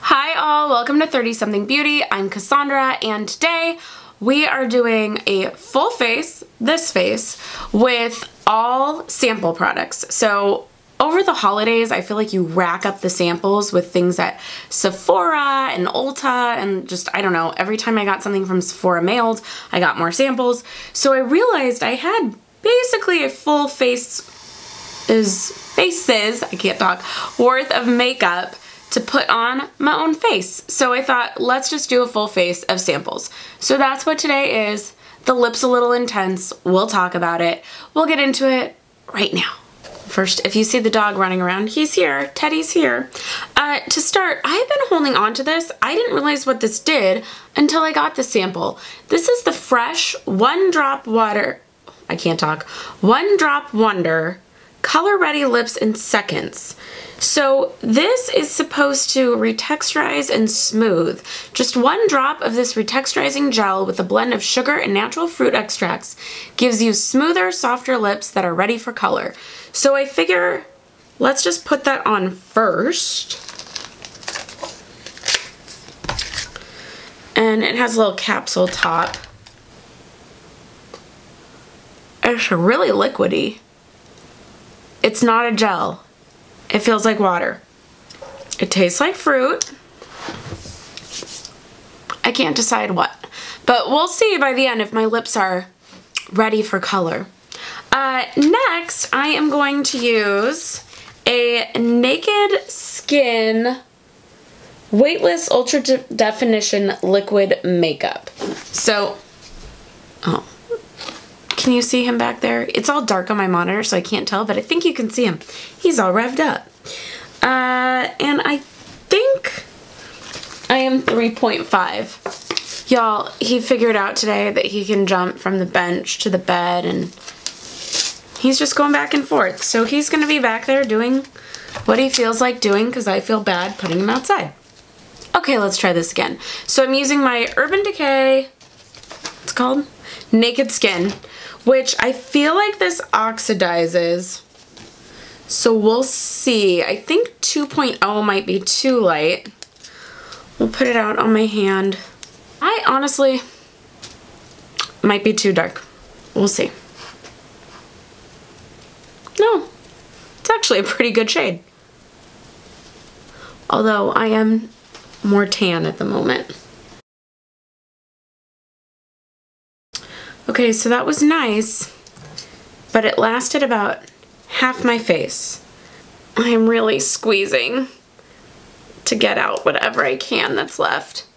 Hi all, welcome to 30 Something Beauty. I'm Cassandra and today we are doing a full face, this face, with all sample products. So over the holidays, I feel like you rack up the samples with things at Sephora and Ulta and just, I don't know, every time I got something from Sephora mailed, I got more samples. So I realized I had basically a full faces, I can't talk, worth of makeup to put on my own face. So I thought, let's just do a full face of samples. So that's what today is. The lip's a little intense. We'll talk about it. We'll get into it right now. First, if you see the dog running around, he's here. Teddy's here. To start, I've been holding on to this. I didn't realize what this did until I got the sample. This is the Fresh One Drop Water, I can't talk, One Drop Wonder Color Ready Lips in Seconds. So this is supposed to retexturize and smooth. Just one drop of this retexturizing gel with a blend of sugar and natural fruit extracts gives you smoother, softer lips that are ready for color. So I figure let's just put that on first. And it has a little capsule top. It's really liquidy. It's not a gel. It feels like water. It tastes like fruit. I can't decide what, but we'll see by the end if my lips are ready for color. Next, I am going to use a Naked Skin Weightless Ultra Definition Liquid Makeup. So, oh. Can you see him back there? It's all dark on my monitor, so I can't tell, but I think you can see him. He's all revved up. And I think I am 3.5. Y'all, he figured out today that he can jump from the bench to the bed, and he's just going back and forth. So he's going to be back there doing what he feels like doing because I feel bad putting him outside. Okay, let's try this again. So I'm using my Urban Decay, it's called Naked Skin, which I feel like this oxidizes, so we'll see. I think 2.0 might be too light. We'll put it out on my hand. I honestly might be too dark. We'll see. No, it's actually a pretty good shade. Although I am more tan at the moment. Okay, so that was nice, but it lasted about half my face. I'm really squeezing to get out whatever I can that's left.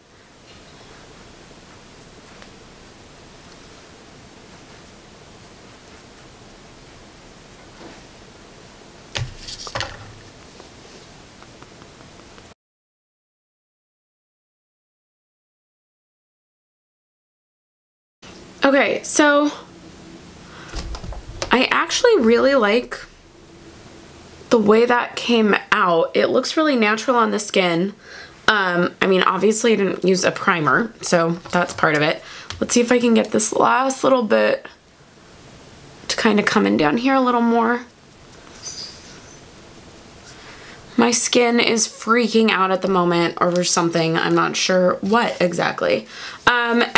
Okay, so I actually really like the way that came out. It looks really natural on the skin. I mean, obviously I didn't use a primer, so that's part of it. Let's see if I can get this last little bit to kind of come in down here a little more. My skin is freaking out at the moment over something. I'm not sure what exactly.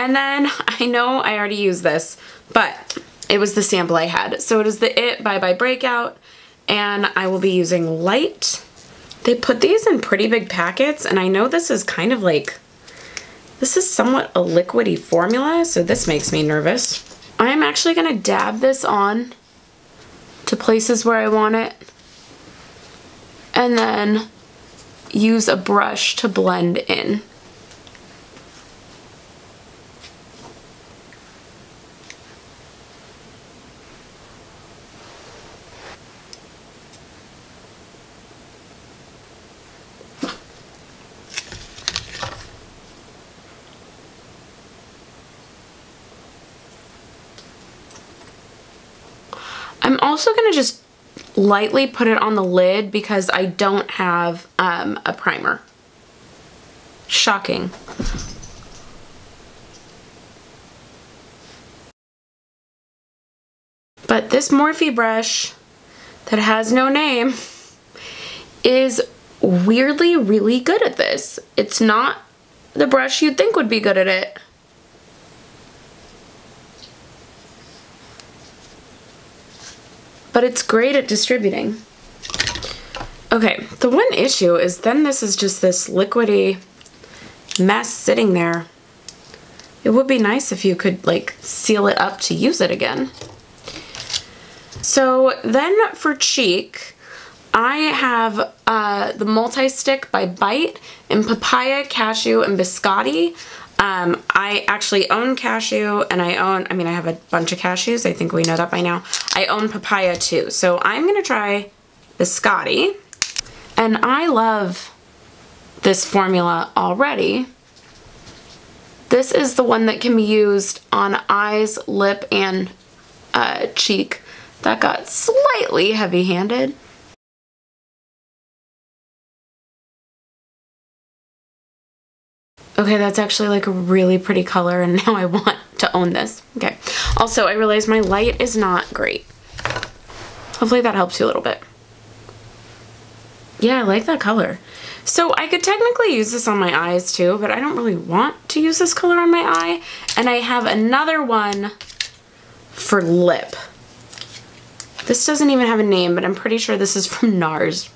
And then I know I already used this, but it was the sample I had. So it is the IT Bye Bye Breakout, and I will be using light. They put these in pretty big packets, and I know this is kind of like, this is somewhat a liquidy formula, so this makes me nervous. I am actually gonna dab this on to places where I want it, and then use a brush to blend in. I'm also gonna just lightly put it on the lid because I don't have a primer. Shocking. But this Morphe brush that has no name is weirdly really good at this. It's not the brush you'd think would be good at it. But it's great at distributing. Okay, the one issue is then this is just this liquidy mess sitting there. It would be nice if you could like seal it up to use it again. So then for cheek, I have the multi-stick by Bite in papaya, cashew, and biscotti. I actually own cashew, and I have a bunch of cashews. I think we know that by now. I own papaya too. So I'm gonna try biscotti. And I love this formula already. This is the one that can be used on eyes, lip, and cheek. That got slightly heavy-handed. Okay, that's actually like a really pretty color, and now I want to own this. Okay. Also, I realize my light is not great. Hopefully that helps you a little bit. Yeah, I like that color. So I could technically use this on my eyes too, but I don't really want to use this color on my eye. And I have another one for lip. This doesn't even have a name, but I'm pretty sure this is from NARS.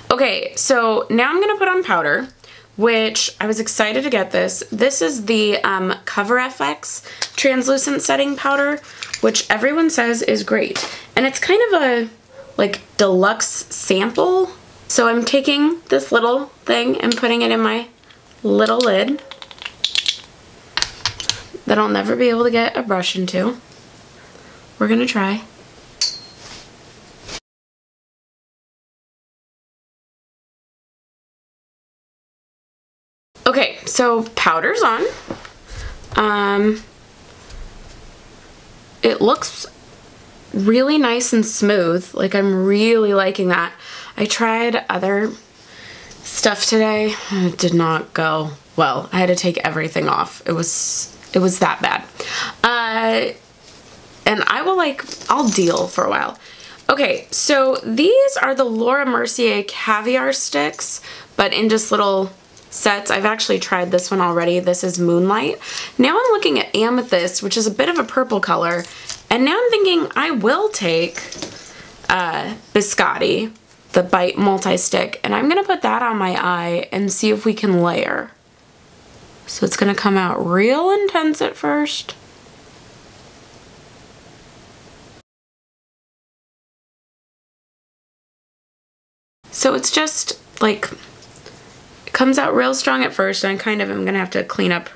Okay, so now I'm gonna put on powder, which I was excited to get this. This is the Cover FX translucent setting powder, which everyone says is great. And it's kind of a like deluxe sample. So I'm taking this little thing and putting it in my little lid that I'll never be able to get a brush into. We're gonna try. Okay, so powder's on. It looks really nice and smooth. Like, I'm really liking that. I tried other stuff today. It did not go well. I had to take everything off. It was that bad. And I'll deal for a while. Okay, so these are the Laura Mercier caviar sticks, but in just little sets. I've actually tried this one already. This is Moonlight. Now I'm looking at Amethyst, which is a bit of a purple color. And now I'm thinking I will take Biscotti, the Bite multi-stick, and I'm gonna put that on my eye and see if we can layer. So it's gonna come out real intense at first. So it's just like, it comes out real strong at first, and I kind of am gonna have to clean up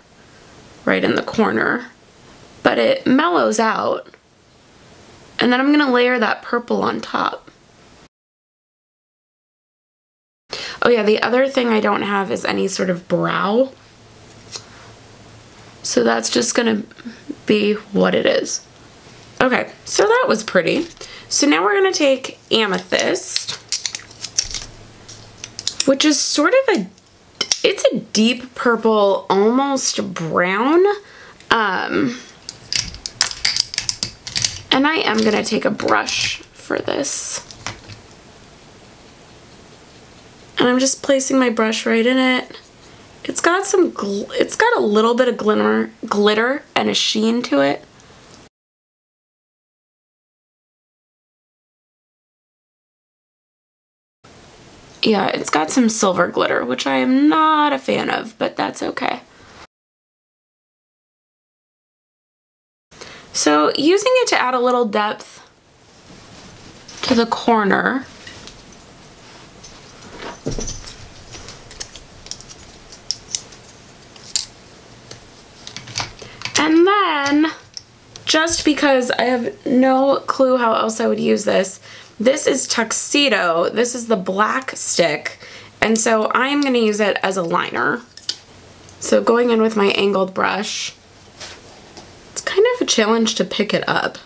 right in the corner. But it mellows out, and then I'm gonna layer that purple on top. Oh yeah, the other thing I don't have is any sort of brow. So that's just gonna be what it is. Okay, so that was pretty. So now we're gonna take Amethyst, which is sort of it's a deep purple, almost brown. And I am gonna take a brush for this. And I'm just placing my brush right in it. It's got a little bit of glitter and a sheen to it. Yeah, it's got some silver glitter, which I am not a fan of, but that's okay. So using it to add a little depth to the corner. And then, just because I have no clue how else I would use this, this is Tuxedo. This is the black stick. And so I'm gonna use it as a liner. So going in with my angled brush, it's kind of a challenge to pick it up.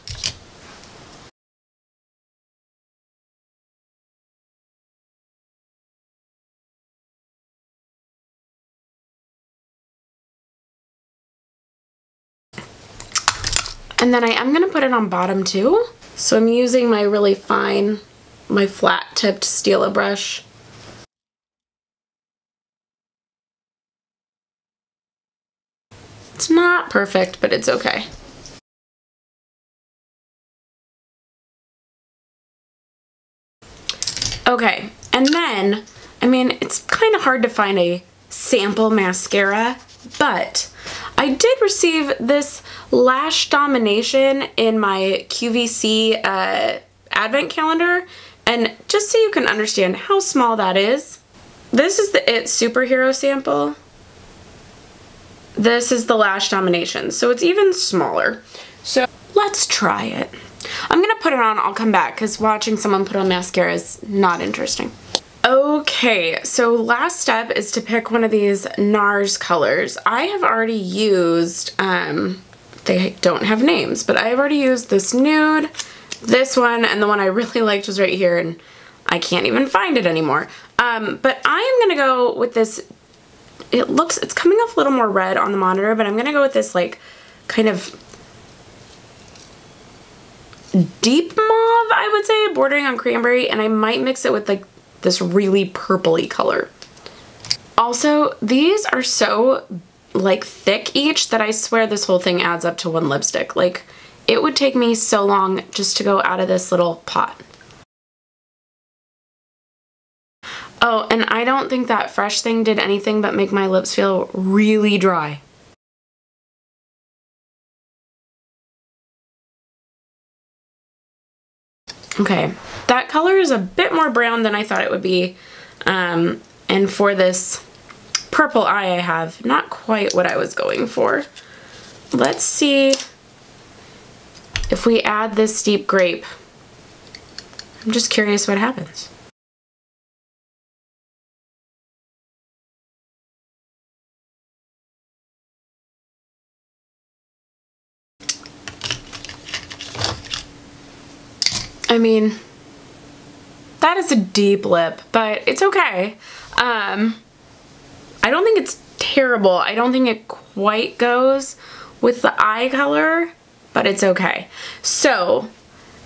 And then I am gonna put it on bottom too. So I'm using my really fine, my flat tipped Stila brush It's not perfect, but it's okay. Okay, and then, I mean, it's kind of hard to find a sample mascara, but I did receive this Lash Domination in my QVC advent calendar, and just so you can understand how small that is, this is the It Superhero sample. This is the Lash Domination, so it's even smaller. So let's try it. I'm gonna put it on, I'll come back, because watching someone put on mascara is not interesting. Okay, so last step is to pick one of these NARS colors. I have already used, they don't have names, but I have already used this nude, this one, and the one I really liked was right here, and I can't even find it anymore. But I am gonna go with this, it's coming off a little more red on the monitor, but I'm gonna go with this like kind of deep mauve, I would say, bordering on cranberry, and I might mix it with like this really purpley color. Also, these are so like thick each that I swear this whole thing adds up to one lipstick. Like, it would take me so long just to go out of this little pot. Oh, and I don't think that Fresh thing did anything but make my lips feel really dry. Okay, that color is a bit more brown than I thought it would be. And for this purple eye I have, not quite what I was going for. Let's see if we add this Deep Grape. I'm just curious what happens. I mean, that is a deep lip, but it's okay. I don't think it's terrible. I don't think it quite goes with the eye color, but it's okay. So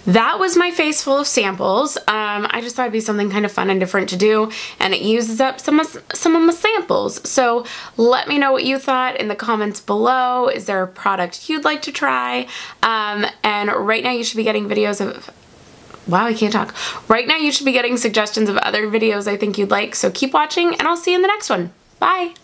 that was my face full of samples. I just thought it'd be something kind of fun and different to do, and it uses up some of my samples. So let me know what you thought in the comments below. Is there a product you'd like to try? And right now you should be getting videos of, wow, I can't talk. Right now you should be getting suggestions of other videos I think you'd like, so keep watching and I'll see you in the next one. Bye!